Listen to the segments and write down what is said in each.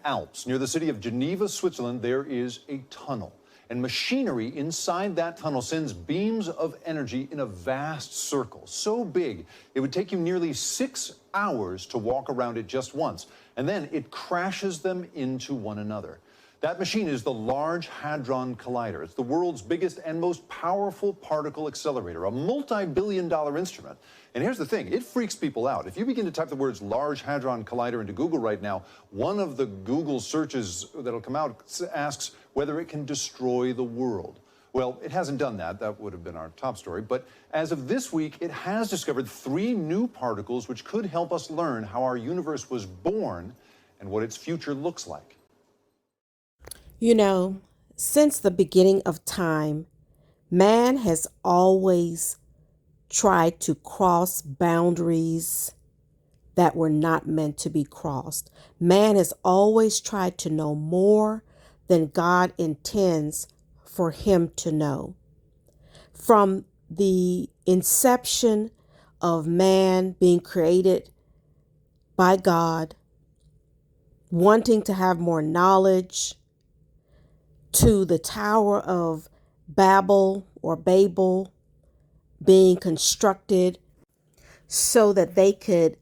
Alps, near the city of Geneva, Switzerland, there is a tunnel. And machinery inside that tunnel sends beams of energy in a vast circle, so big it would take you nearly 6 hours to walk around it just once. And then it crashes them into one another. That machine is the Large Hadron Collider. It's the world's biggest and most powerful particle accelerator, a multi-billion-dollar instrument. And here's the thing, it freaks people out. If you begin to type the words Large Hadron Collider into Google right now, one of the Google searches that'll come out asks whether it can destroy the world. Well, it hasn't done that. That would have been our top story. But as of this week, it has discovered 3 new particles which could help us learn how our universe was born and what its future looks like. You know, since the beginning of time, man has always tried to cross boundaries that were not meant to be crossed. Man has always tried to know more than God intends for him to know. From the inception of man being created by God, wanting to have more knowledge, to the Tower of Babel or Babel being constructed so that they could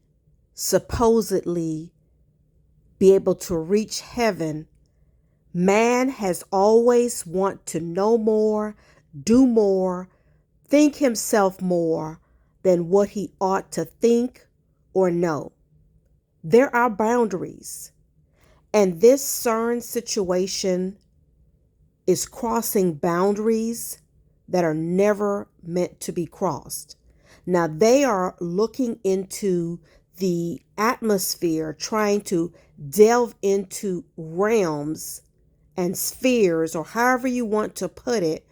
supposedly be able to reach heaven, man has always wanted to know more, do more, think himself more than what he ought to think or know. There are boundaries, and this Cern situation is crossing boundaries that are never meant to be crossed. Now, they are looking into the atmosphere, trying to delve into realms and spheres, or however you want to put it,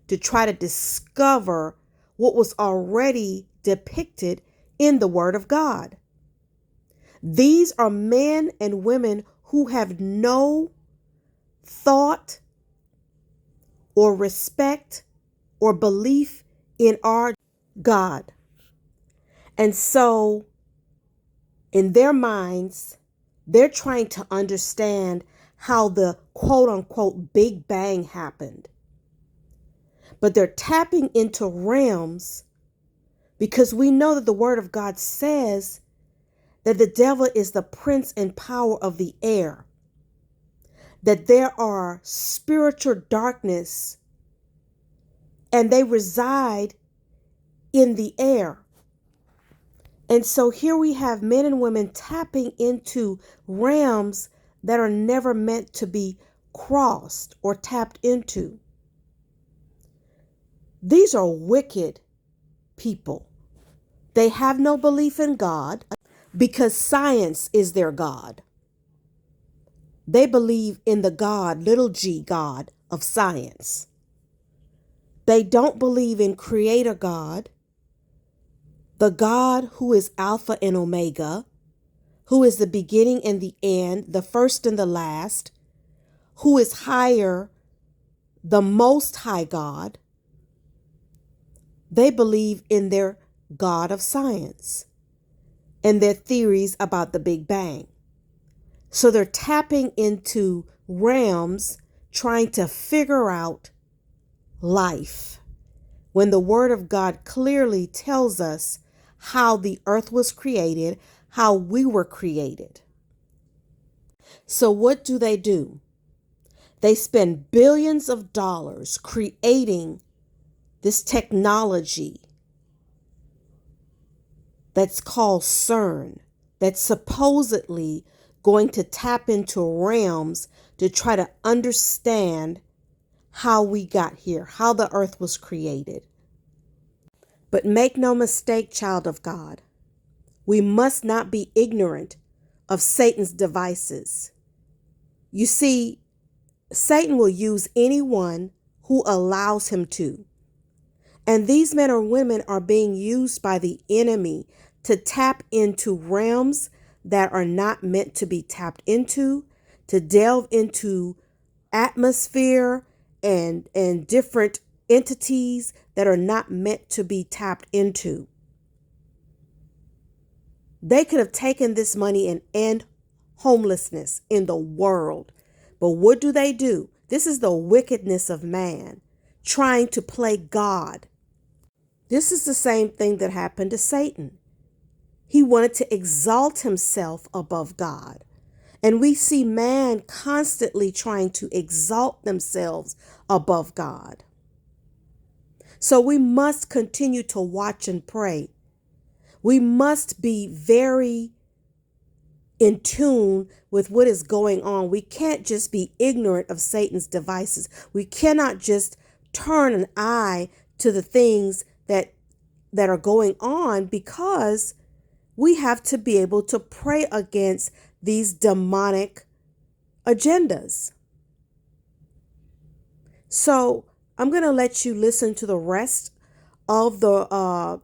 to try to discover what was already depicted in the Word of God. These are men and women who have no thought or respect or belief in our God. And so in their minds, they're trying to understand how the quote unquote Big Bang happened. But they're tapping into realms because we know that the Word of God says that the devil is the prince and power of the air, that there are spiritual darkness and they reside in the air. And so here we have men and women tapping into realms that are never meant to be crossed or tapped into. These are wicked people. They have no belief in God because science is their God. They believe in the God, little g God of science. They don't believe in Creator God, the God who is Alpha and Omega, who is the beginning and the end, the first and the last, who is higher, the Most High God. They believe in their God of science and their theories about the Big Bang. So they're tapping into realms trying to figure out life, when the Word of God clearly tells us how the earth was created, how we were created. So what do? They spend billions of dollars creating this technology that's called Cern, that's supposedly going to tap into realms to try to understand how we got here, how the earth was created. But make no mistake, child of God, we must not be ignorant of Satan's devices. You see, Satan will use anyone who allows him to. And these men or women are being used by the enemy to tap into realms that are not meant to be tapped into, to delve into atmosphere and different entities that are not meant to be tapped into. They could have taken this money and end homelessness in the world. But what do? This is the wickedness of man, trying to play God. This is the same thing that happened to Satan. He wanted to exalt himself above God. And we see man constantly trying to exalt themselves above God. So we must continue to watch and pray. We must be very in tune with what is going on. We can't just be ignorant of Satan's devices. We cannot just turn an eye to the things that are going on, because we have to be able to pray against these demonic agendas. So I'm going to let you listen to the rest of the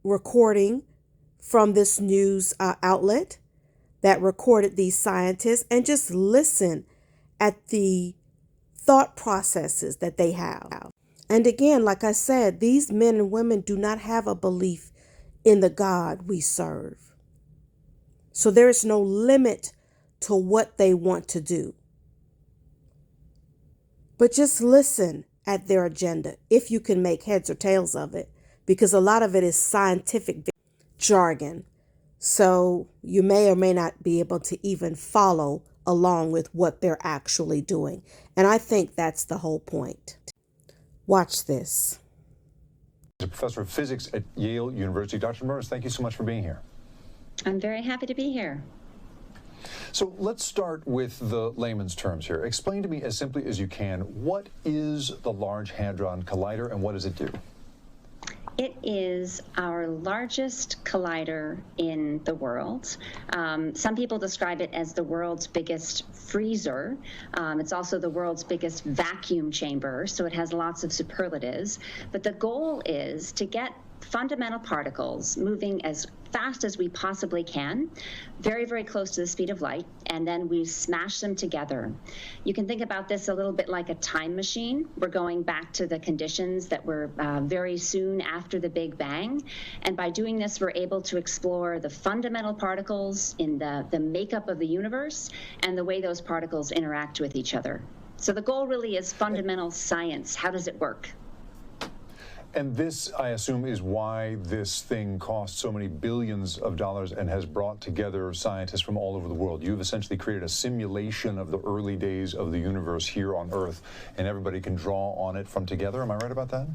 recording from this news outlet that recorded these scientists, and just listen at the thought processes that they have. And again, like I said, these men and women do not have a belief in the God we serve. So there is no limit to what they want to do. But just listen at their agenda, if you can make heads or tails of it, because a lot of it is scientific jargon. So you may or may not be able to even follow along with what they're actually doing. And I think that's the whole point. Watch this. He's a professor of physics at Yale University. Dr. Burns, thank you so much for being here. I'm very happy to be here. So let's start with the layman's terms here. Explain to me as simply as you can, what is the Large Hadron Collider and what does it do? It is our largest collider in the world. Some people describe it as the world's biggest freezer. It's also the world's biggest vacuum chamber, so it has lots of superlatives. But the goal is to get fundamental particles moving as fast as we possibly can, very, very close to the speed of light, and then we smash them together. You can think about this a little bit like a time machine. We're going back to the conditions that were very soon after the Big Bang, and by doing this, we're able to explore the fundamental particles in the makeup of the universe and the way those particles interact with each other. So the goal really is fundamental science. How does it work? And this, I assume, is why this thing costs so many billions of dollars and has brought together scientists from all over the world. You've essentially created a simulation of the early days of the universe here on Earth, and everybody can draw on it from together. Am I right about that?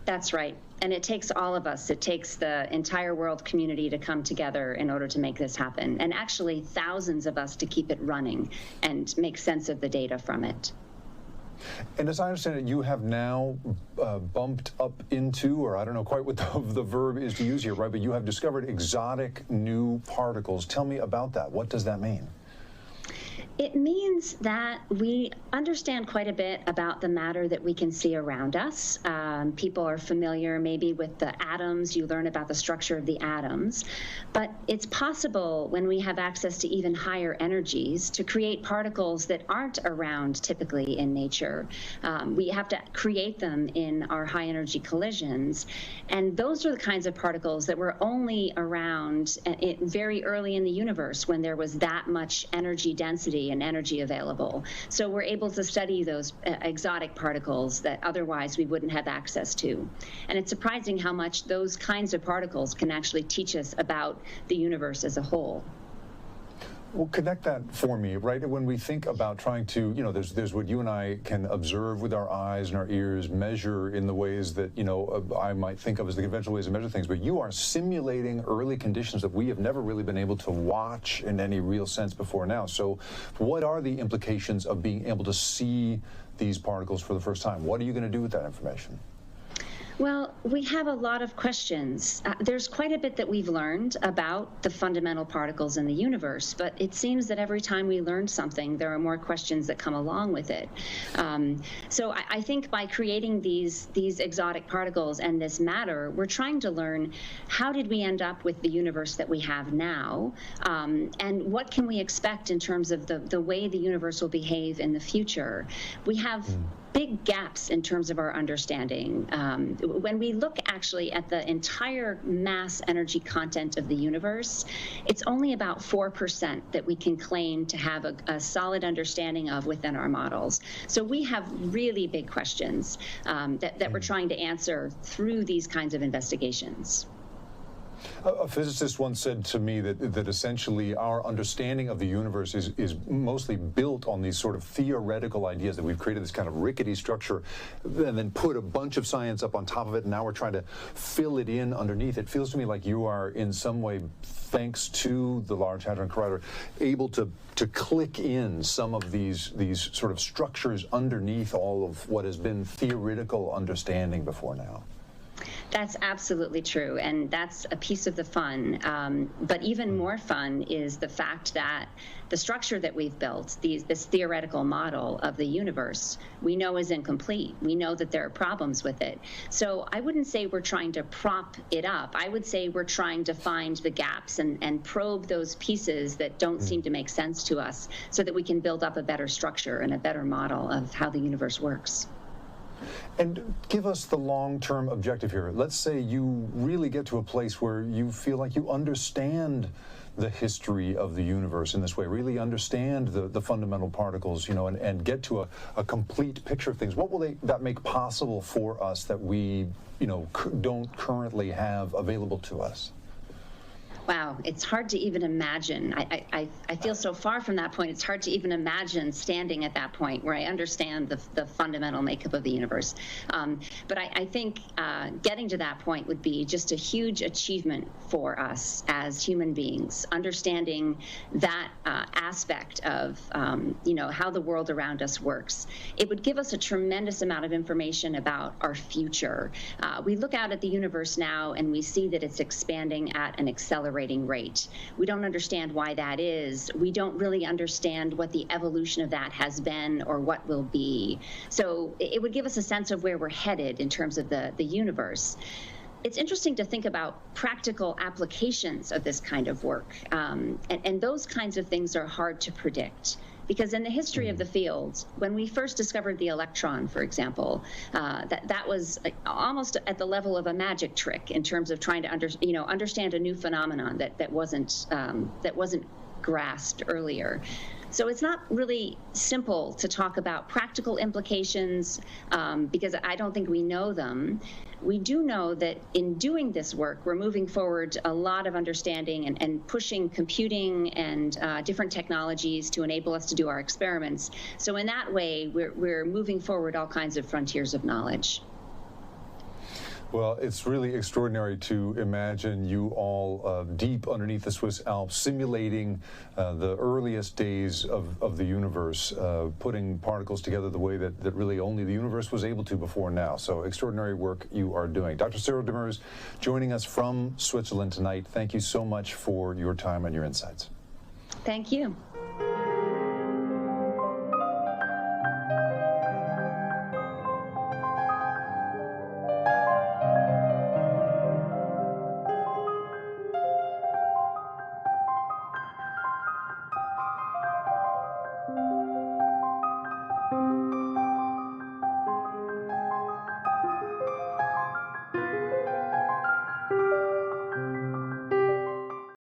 That's right. And it takes all of us. It takes the entire world community to come together in order to make this happen. And actually thousands of us to keep it running and make sense of the data from it. And as I understand it, you have now bumped up into, or I don't know quite what the verb is to use here, right? But you have discovered exotic new particles. Tell me about that. What does that mean? It means that we understand quite a bit about the matter that we can see around us. People are familiar maybe with the atoms. You learn about the structure of the atoms. But it's possible when we have access to even higher energies to create particles that aren't around typically in nature. We have to create them in our high energy collisions. And those are the kinds of particles that were only around very early in the universe when there was that much energy density and energy available. So we're able to study those exotic particles that otherwise we wouldn't have access to. And it's surprising how much those kinds of particles can actually teach us about the universe as a whole. Well, connect that for me, right? When we think about trying to, there's what you and I can observe with our eyes and our ears, measure in the ways that, I might think of as the conventional ways to measure things, but you are simulating early conditions that we have never really been able to watch in any real sense before now. So what are the implications of being able to see these particles for the first time? What are you going to do with that information? Well, we have a lot of questions. There's quite a bit that we've learned about the fundamental particles in the universe, but it seems that every time we learn something, there are more questions that come along with it. So I think by creating these exotic particles and this matter, we're trying to learn how did we end up with the universe that we have now, and what can we expect in terms of the way the universe will behave in the future. We have big gaps in terms of our understanding. When we look actually at the entire mass energy content of the universe, it's only about 4% that we can claim to have a solid understanding of within our models. So we have really big questions that we're trying to answer through these kinds of investigations. A physicist once said to me that essentially our understanding of the universe is mostly built on these sort of theoretical ideas, that we've created this kind of rickety structure and then put a bunch of science up on top of it, and now we're trying to fill it in underneath. It feels to me like you are in some way, thanks to the Large Hadron Collider, able to click in some of these sort of structures underneath all of what has been theoretical understanding before now. That's absolutely true, and that's a piece of the fun. But even more fun is the fact that the structure that we've built, this theoretical model of the universe, we know is incomplete. We know that there are problems with it. So I wouldn't say we're trying to prop it up. I would say we're trying to find the gaps and probe those pieces that don't seem to make sense to us, so that we can build up a better structure and a better model of how the universe works. And give us the long-term objective here. Let's say you really get to a place where you feel like you understand the history of the universe in this way, really understand the fundamental particles, you know, and get to a complete picture of things. What will that make possible for us that we, you know, don't currently have available to us? Wow, it's hard to even imagine. I feel so far from that point. It's hard to even imagine standing at that point where I understand the fundamental makeup of the universe. But I think getting to that point would be just a huge achievement for us as human beings, understanding that aspect of you know, how the world around us works. It would give us a tremendous amount of information about our future. We look out at the universe now and we see that it's expanding at an accelerating rate. We don't understand why that is. We don't really understand what the evolution of that has been or what will be. So it would give us a sense of where we're headed in terms of the universe. It's interesting to think about practical applications of this kind of work. And those kinds of things are hard to predict. Because in the history of the field, when we first discovered the electron, for example, that was almost at the level of a magic trick in terms of trying to understand a new phenomenon that wasn't grasped earlier. So it's not really simple to talk about practical implications because I don't think we know them. We do know that in doing this work, we're moving forward a lot of understanding and pushing computing and different technologies to enable us to do our experiments. So in that way, we're moving forward all kinds of frontiers of knowledge. Well, it's really extraordinary to imagine you all deep underneath the Swiss Alps, simulating the earliest days of the universe, putting particles together the way that really only the universe was able to before now. So extraordinary work you are doing. Dr. Sarah Demers joining us from Switzerland tonight. Thank you so much for your time and your insights. Thank you.